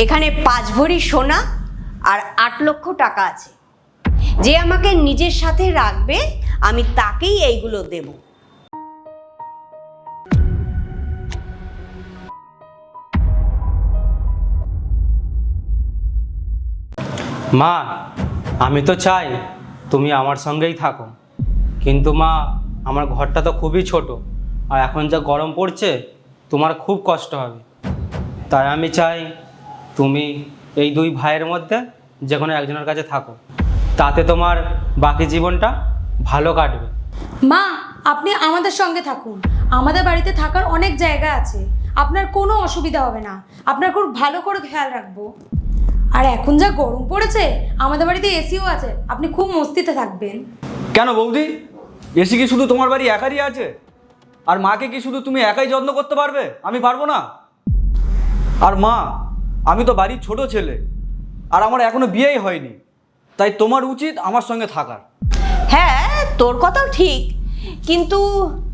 এখানে 5 ভরি সোনা আর 8 লক্ষ টাকা আছে। যে আমাকে নিজের সাথে রাখবে আমি তাকেই এইগুলো দেব। মা, আমি তো চাই তুমি আমার সঙ্গেই থাকো, কিন্তু মা আমার ঘরটা তো খুবই ছোট, আর এখন যা গরম পড়ছে তোমার খুব কষ্ট হবে। তাই আমি চাই তুমি এই 2 ভাইয়ের মধ্যে যে কোনো একজনের কাছে থাকো, তাতে তোমার বাকি জীবনটা ভালো কাটবে। মা, আপনি আমাদের সঙ্গে থাকুন। আমাদের বাড়িতে থাকার অনেক জায়গা আছে, আপনার কোনো অসুবিধা হবে না। আপনার খুব ভালো করে খেয়াল রাখবো। আর এখন যা গরম পড়েছে, আমাদের বাড়িতে এসিও আছে, আপনি খুব মস্তিতে থাকবেন। কেন বৌদি, এসি কি শুধু তোমার বাড়ি একারই আছে? আর মাকে কি শুধু তুমি একাই যত্ন করতে পারবে? আমি পারবো না? আর মা, আমি তো বাড়ির ছোট ছেলে, আর আমার এখনো বিয়েই হয়নি, তাই তোমার উচিত আমার সঙ্গে থাকার। হ্যাঁ, তোর কথাও ঠিক, কিন্তু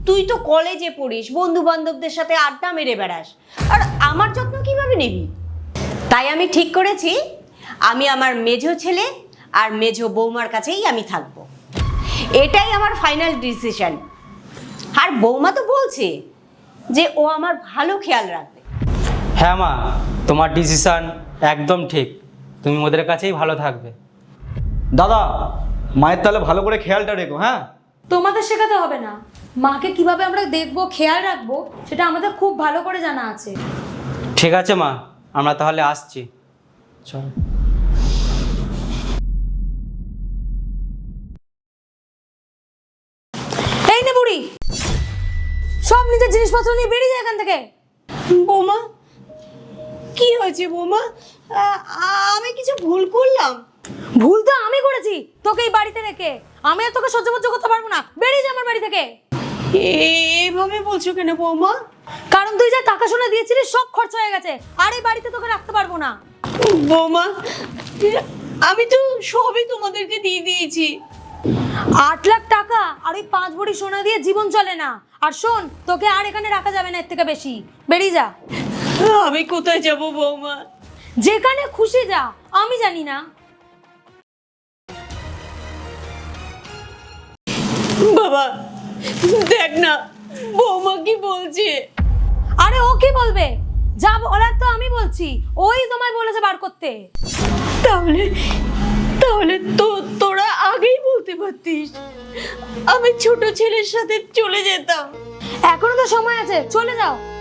তুই তো কলেজে পড়িস, বন্ধু বান্ধবদের সাথে আড্ডা মেরে বেড়াস, আর আমার যত্ন কিভাবে নিবি? তাই আমি ঠিক করেছি আমি আমার মেজো ছেলে আর মেজো বৌমার কাছেই আমি থাকবো। এটাই আমার ফাইনাল ডিসিশন। আর বৌমা তো বলছে যে ও আমার ভালো খেয়াল রাখবে। হ্যাঁ মা, তোমার ডিসিশন একদম ঠিক, তুমি ওদের কাছেই ভালো থাকবে। দাদা, মায়ের তাহলে ভালো করে খেয়ালটা রেখো। হ্যাঁ, তোমাদের শেখাতে হবে না। মাকে কিভাবে আমরা দেখবো, খেয়াল রাখবো, সেটা আমাদের খুব ভালো করে জানা আছে। ঠিক আছে মা, আমরা তাহলে আসছি। চল। এই নে বুড়ি, সব নিজের জিনিসপত্র নিয়ে বেরিয়ে যায় এখান থেকে। বৌমা, কি হয়েছে বৌমা? আমি কিছু ভুল করলাম? ভুল তো আমি করেছি তোকে এই বাড়িতে রেখে। আমি আর তোকে সহ্য করতে পারবো না, বেরিয়ে যা আমার বাড়ি থেকে। এভাবে বলছো কেন বৌমা? কারণ তুই যা টাকা সোনা দিয়েছিলিস সব খরচ হয়ে গেছে, আর এই বাড়িতে তোকে রাখতে পারবো না। বৌমা, আমি তো সবই তোমাদেরকে দিয়ে দিয়েছি। 8 লাখ টাকা আর ওই 5 ভরি সোনা দিয়ে জীবন চলে না। আর শোন, তোকে আর এখানে রাখা যাবে না এর থেকে বেশি, বেরিয়ে যা। আমি কোথায় যাব বৌমা? যেখানে খুশি যা, আমি জানি না। বাবা, দেখ না বৌমা কি বলছে। আরে ও কি বলবে? যা বলার তো আমি বলছি, ওই তোমায় বলেছে বার করতে। তাহলে তাহলে তো তোরা আগেই বলতে পারতিস, আমি ছোট ছেলের সাথে চলে যেতাম। এখনো তো সময় আছে, চলে যাও।